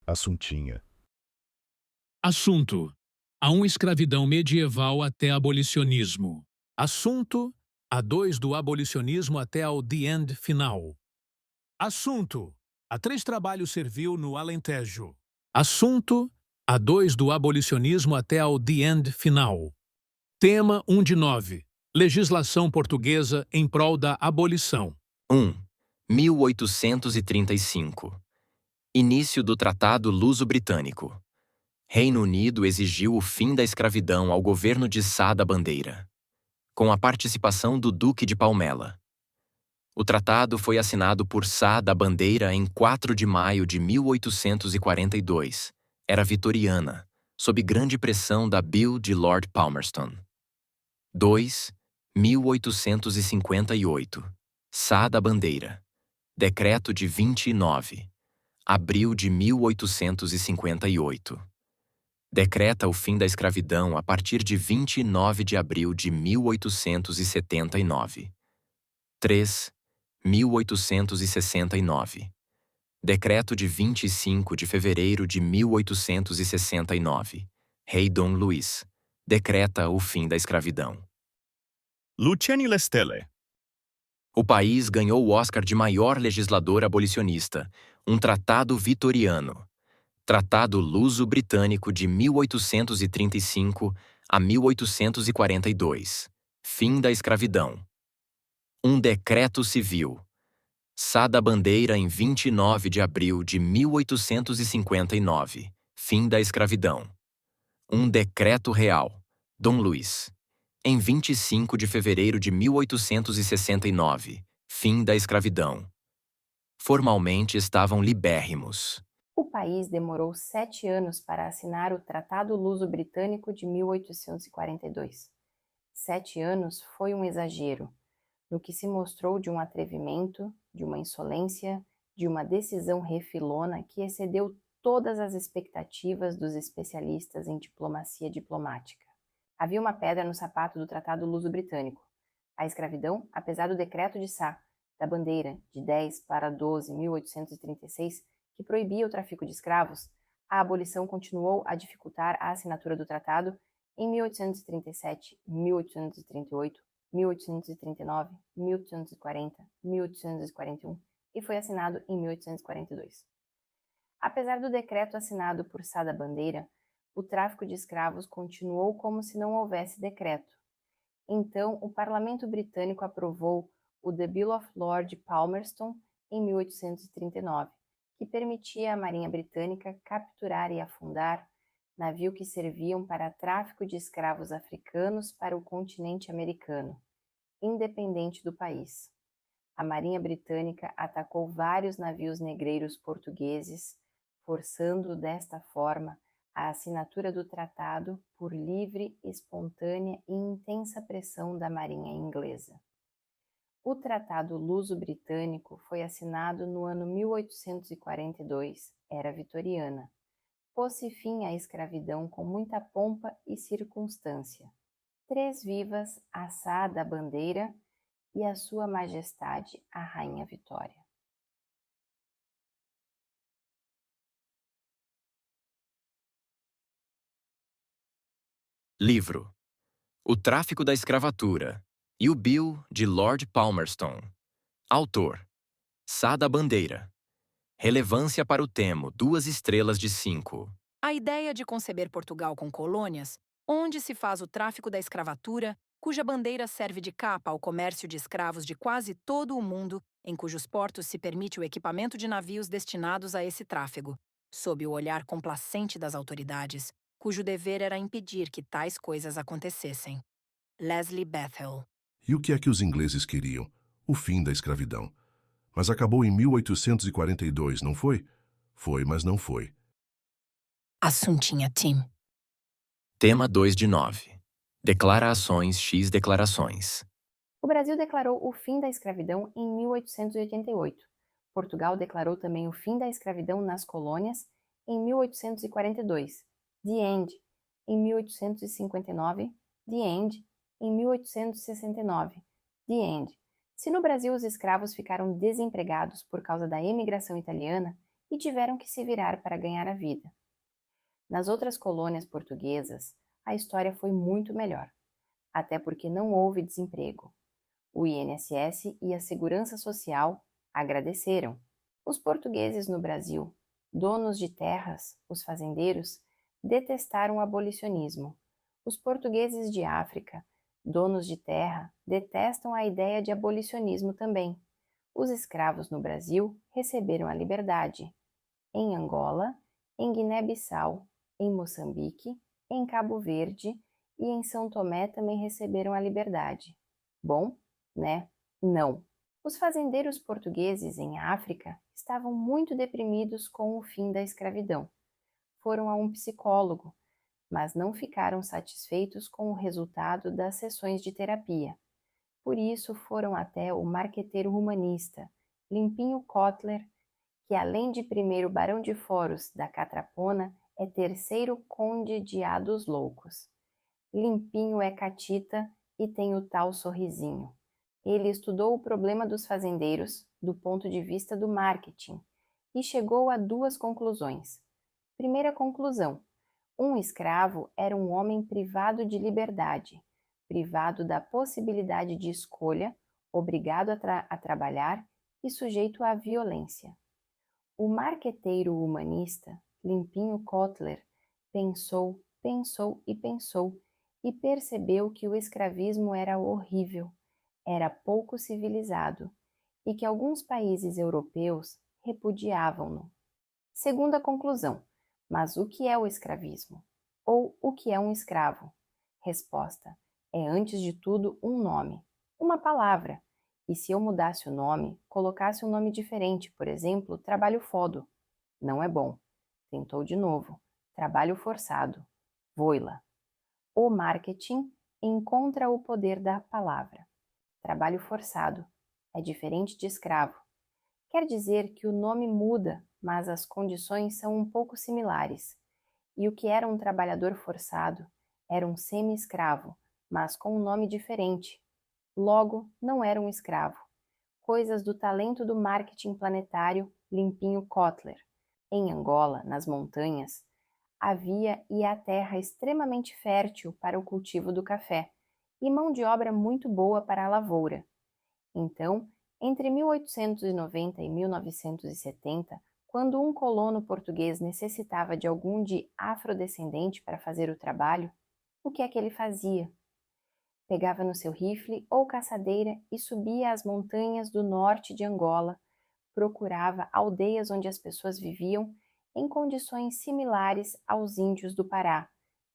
Assuntinha. Assunto: a escravidão medieval até abolicionismo. Assunto: a do abolicionismo até ao The End final. Assunto: a trabalho servil no Alentejo. Assunto: a do abolicionismo até ao The End final. Tema 1 de 9. Legislação portuguesa em prol da abolição. 1. 1835. Início do Tratado Luso-Britânico. Reino Unido exigiu o fim da escravidão ao governo de Sá da Bandeira, com a participação do Duque de Palmela. O tratado foi assinado por Sá da Bandeira em 4 de maio de 1842. Era vitoriana, sob grande pressão da Bill de Lord Palmerston. 2. 1858. Sá da Bandeira. Decreto de 29. Abril de 1858. Decreta o fim da escravidão a partir de 29 de abril de 1879. 3. 1869. Decreto de 25 de fevereiro de 1869. Rei Dom Luís. Decreta o fim da escravidão. Luciani Lestelle. O país ganhou o Oscar de maior legislador abolicionista, um tratado vitoriano. Tratado Luso-Britânico de 1835 a 1842. Fim da escravidão. Um decreto civil. Sá da Bandeira em 29 de abril de 1859. Fim da escravidão. Um decreto real. Dom Luís. Em 25 de fevereiro de 1869. Fim da escravidão. Formalmente estavam libérrimos. O país demorou 7 anos para assinar o Tratado Luso-Britânico de 1842. 7 anos foi um exagero, no que se mostrou de um atrevimento, de uma insolência, de uma decisão refilona que excedeu todas as expectativas dos especialistas em diplomacia diplomática. Havia uma pedra no sapato do Tratado Luso-Britânico. A escravidão, apesar do decreto de Sá da Bandeira, de 10 para 12, 1836, que proibia o tráfico de escravos, a abolição continuou a dificultar a assinatura do tratado em 1837, 1838, 1839, 1840, 1841 e foi assinado em 1842. Apesar do decreto assinado por Sá da Bandeira, o tráfico de escravos continuou como se não houvesse decreto. Então, o parlamento britânico aprovou o The Bill of Lord Palmerston em 1839, que permitia à Marinha Britânica capturar e afundar navios que serviam para tráfico de escravos africanos para o continente americano, independente do país. A Marinha Britânica atacou vários navios negreiros portugueses, forçando desta forma a assinatura do tratado por livre, espontânea e intensa pressão da Marinha inglesa. O Tratado Luso-Britânico foi assinado no ano 1842, era vitoriana. Pôs-se fim à escravidão com muita pompa e circunstância. 3 vivas a Sá da Bandeira e a Sua Majestade a Rainha Vitória. Livro: O Tráfico da Escravatura e o Bill de Lord Palmerston. Autor: Sá da Bandeira. Relevância para o Temo, 2 estrelas de 5. A ideia de conceber Portugal com colônias, onde se faz o tráfico da escravatura, cuja bandeira serve de capa ao comércio de escravos de quase todo o mundo, em cujos portos se permite o equipamento de navios destinados a esse tráfego, sob o olhar complacente das autoridades, cujo dever era impedir que tais coisas acontecessem. Leslie Bethel. E o que é que os ingleses queriam? O fim da escravidão. Mas acabou em 1842, não foi? Foi, mas não foi. Assuntinha Tim. Tema 2 de 9. Declarações X declarações. O Brasil declarou o fim da escravidão em 1888. Portugal declarou também o fim da escravidão nas colônias em 1842. The End, em 1859. The End, em 1869. The End. Se no Brasil os escravos ficaram desempregados por causa da emigração italiana, e tiveram que se virar para ganhar a vida. Nas outras colônias portuguesas, a história foi muito melhor, até porque não houve desemprego. O INSS e a Segurança Social agradeceram. Os portugueses no Brasil, donos de terras, os fazendeiros, detestaram o abolicionismo. Os portugueses de África, donos de terra, detestam a ideia de abolicionismo também. Os escravos no Brasil receberam a liberdade. Em Angola, em Guiné-Bissau, em Moçambique, em Cabo Verde e em São Tomé também receberam a liberdade. Bom, né? Não. Os fazendeiros portugueses em África estavam muito deprimidos com o fim da escravidão. Foram a um psicólogo, mas não ficaram satisfeitos com o resultado das sessões de terapia. Por isso foram até o marqueteiro humanista, Limpinho Kotler, que além de primeiro barão de Foros da Catrapona, é terceiro conde de A dos Loucos. Limpinho é catita e tem o tal sorrisinho. Ele estudou o problema dos fazendeiros do ponto de vista do marketing e chegou a duas conclusões. Primeira conclusão: um escravo era um homem privado de liberdade, privado da possibilidade de escolha, obrigado a trabalhar e sujeito à violência. O marqueteiro humanista, Limpinho Kotler, pensou e percebeu que o escravismo era horrível, era pouco civilizado e que alguns países europeus repudiavam-no. Segunda conclusão: mas o que é o escravismo? Ou o que é um escravo? Resposta: é antes de tudo um nome, uma palavra. E se eu mudasse o nome, colocasse um nome diferente, por exemplo, trabalho fodo. Não é bom. Tentou de novo. Trabalho forçado. Voila. O marketing encontra o poder da palavra. Trabalho forçado. É diferente de escravo. Quer dizer que o nome muda, mas as condições são um pouco similares. E o que era um trabalhador forçado era um semi-escravo, mas com um nome diferente. Logo, não era um escravo. Coisas do talento do marketing planetário Limpinho Kotler. Em Angola, nas montanhas, havia e há terra extremamente fértil para o cultivo do café e mão de obra muito boa para a lavoura. Então, entre 1890 e 1970, quando um colono português necessitava de algum de afrodescendente para fazer o trabalho, o que é que ele fazia? Pegava no seu rifle ou caçadeira e subia às montanhas do norte de Angola, procurava aldeias onde as pessoas viviam em condições similares aos índios do Pará,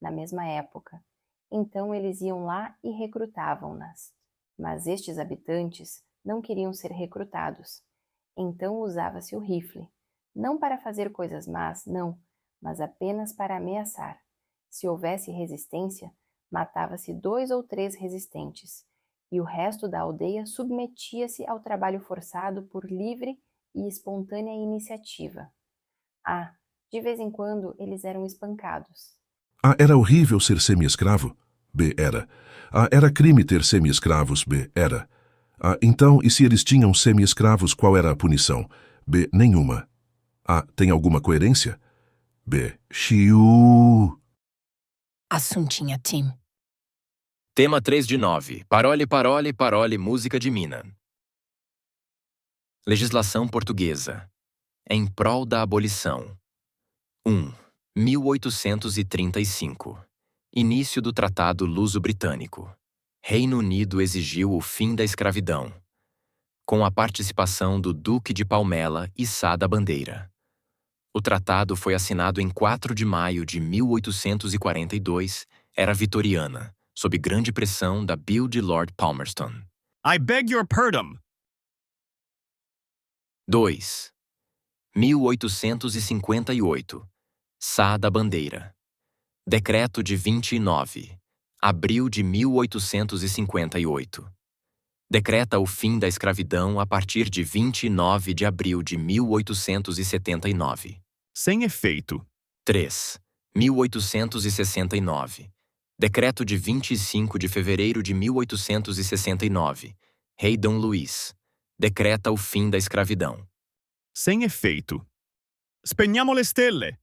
na mesma época. Então eles iam lá e recrutavam-nas. Mas estes habitantes não queriam ser recrutados. Então usava-se o rifle, não para fazer coisas más, não, mas apenas para ameaçar. Se houvesse resistência, matava-se 2 ou 3 resistentes, e o resto da aldeia submetia-se ao trabalho forçado por livre e espontânea iniciativa. Ah, de vez em quando eles eram espancados. A. Era horrível ser semi-escravo? B. Era. A. Era crime ter semi-escravos? B. Era. A. Então, e se eles tinham semi-escravos, qual era a punição? B. Nenhuma. A. Tem alguma coerência? B. Xiu. Assuntinha, Tim. Tema 3 de 9. Parole, música de Mina. Legislação portuguesa. Em prol da abolição. 1. 1835. Início do Tratado Luso-Britânico. Reino Unido exigiu o fim da escravidão. Com a participação do Duque de Palmela e Sá da Bandeira. O tratado foi assinado em 4 de maio de 1842, era vitoriana, sob grande pressão da Bill de Lord Palmerston. I beg your pardon. 2. 1858. Sá da Bandeira. Decreto de 29. Abril de 1858. Decreta o fim da escravidão a partir de 29 de abril de 1879. Sem efeito. 3. 1869. Decreto de 25 de fevereiro de 1869. Rei Dom Luís. Decreta o fim da escravidão. Sem efeito. Spegniamo le stelle.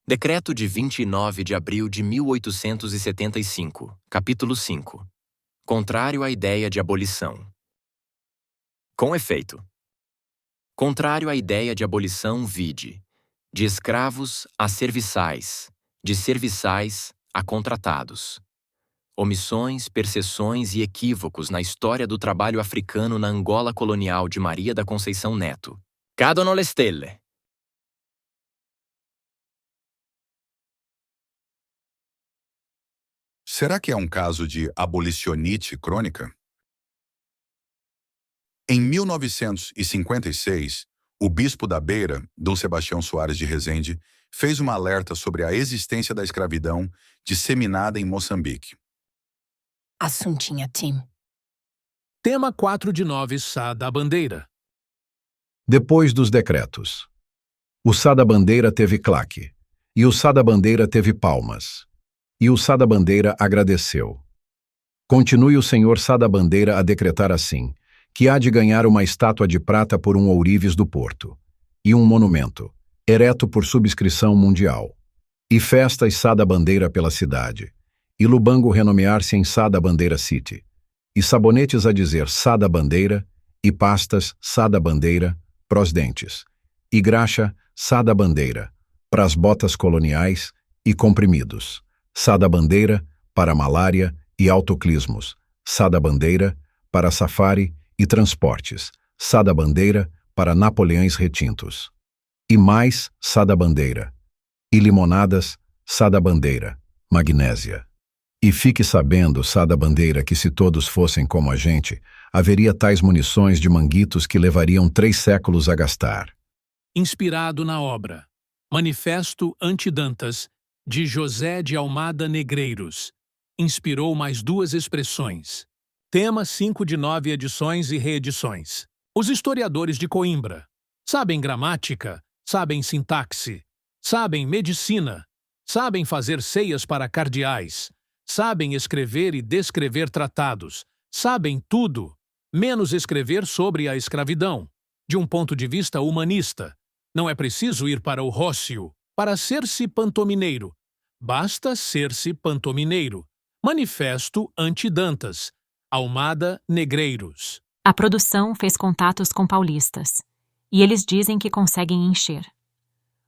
Decreto de 29 de abril de 1875, capítulo 5. Contrário à ideia de abolição. Com efeito. Contrário à ideia de abolição, vide: de escravos a serviçais, de serviçais a contratados. Omissões, perseções e equívocos na história do trabalho africano na Angola colonial de Maria da Conceição Neto. Cadono le stelle. Será que é um caso de abolicionite crônica? Em 1956, o bispo da Beira, Dom Sebastião Soares de Rezende, fez uma alerta sobre a existência da escravidão disseminada em Moçambique. Assuntinha, Tim. Tema 4 de 9, Sá da Bandeira. Depois dos decretos. O Sá da Bandeira teve claque, e o Sá da Bandeira teve palmas. E o Sá da Bandeira agradeceu. Continue o senhor Sá da Bandeira a decretar assim, que há de ganhar uma estátua de prata por um ourives do Porto, e um monumento, ereto por subscrição mundial, e festas Sá da Bandeira pela cidade, e Lubango renomear-se em Sá da Bandeira City, e sabonetes a dizer Sá da Bandeira, e pastas Sá da Bandeira, pros dentes, e graxa Sá da Bandeira, pras botas coloniais e comprimidos, Sá da Bandeira para malária e autoclismos, Sá da Bandeira para safari e transportes, Sá da Bandeira para napoleões retintos. E mais Sá da Bandeira. E limonadas Sá da Bandeira, magnésia. E fique sabendo, Sá da Bandeira, que se todos fossem como a gente, haveria tais munições de manguitos que levariam 3 séculos a gastar. Inspirado na obra Manifesto Anti-Dantas, de José de Almada Negreiros, inspirou mais 2 expressões. Tema 5 de 9 edições e reedições. Os historiadores de Coimbra sabem gramática, sabem sintaxe, sabem medicina, sabem fazer ceias para cardeais, sabem escrever e descrever tratados, sabem tudo, menos escrever sobre a escravidão, de um ponto de vista humanista. Não é preciso ir para o Rócio para ser-se pantomineiro. Basta ser-se pantomineiro. Manifesto Anti-Dantas, Almada Negreiros. A produção fez contatos com paulistas, e eles dizem que conseguem encher.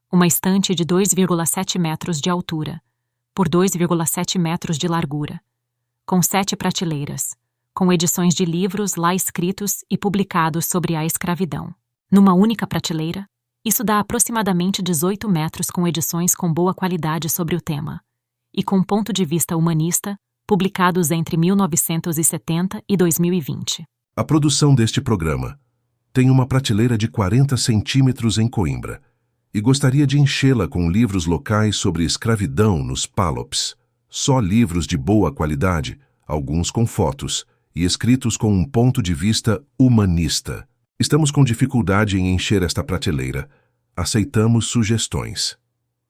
Uma estante de 2,7 metros de altura, por 2,7 metros de largura, com 7 prateleiras, com edições de livros lá escritos e publicados sobre a escravidão. Numa única prateleira, isso dá aproximadamente 18 metros com edições com boa qualidade sobre o tema, e com ponto de vista humanista, publicados entre 1970 e 2020. A produção deste programa tem uma prateleira de 40 centímetros em Coimbra e gostaria de enchê-la com livros locais sobre escravidão nos Palops. Só livros de boa qualidade, alguns com fotos e escritos com um ponto de vista humanista. Estamos com dificuldade em encher esta prateleira. Aceitamos sugestões.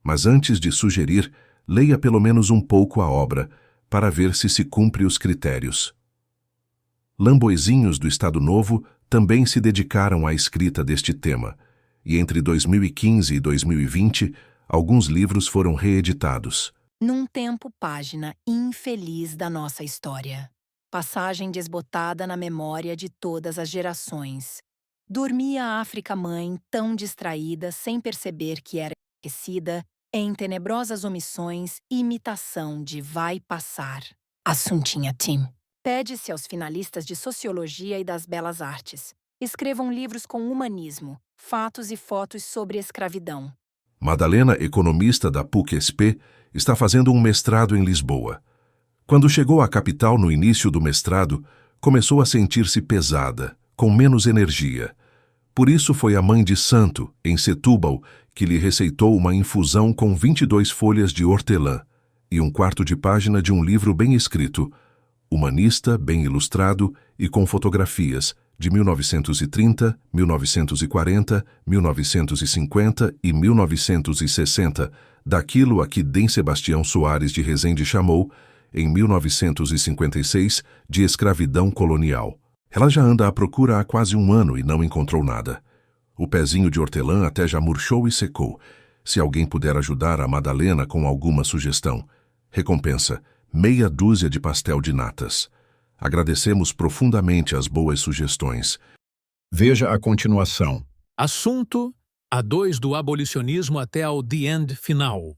Mas antes de sugerir, leia pelo menos um pouco a obra, para ver se cumpre os critérios. Lamboizinhos do Estado Novo também se dedicaram à escrita deste tema, e entre 2015 e 2020, alguns livros foram reeditados. Num tempo, página infeliz da nossa história. Passagem desbotada na memória de todas as gerações. Dormia a África-mãe tão distraída, sem perceber que era esquecida, em tenebrosas omissões, imitação de vai passar. Assuntinha, Tim. Pede-se aos finalistas de Sociologia e das Belas Artes. Escrevam livros com humanismo, fatos e fotos sobre escravidão. Madalena, economista da PUC-SP, está fazendo um mestrado em Lisboa. Quando chegou à capital no início do mestrado, começou a sentir-se pesada, com menos energia. Por isso foi a mãe de santo, em Setúbal, que lhe receitou uma infusão com 22 folhas de hortelã e um quarto de página de um livro bem escrito, humanista, bem ilustrado e com fotografias de 1930, 1940, 1950 e 1960, daquilo a que D. Sebastião Soares de Rezende chamou, em 1956, de escravidão colonial. Ela já anda à procura há quase 1 ano e não encontrou nada. O pezinho de hortelã até já murchou e secou. Se alguém puder ajudar a Madalena com alguma sugestão. Recompensa: meia dúzia de pastel de natas. Agradecemos profundamente as boas sugestões. Veja a continuação. Assunto: A2 do abolicionismo até ao The End final.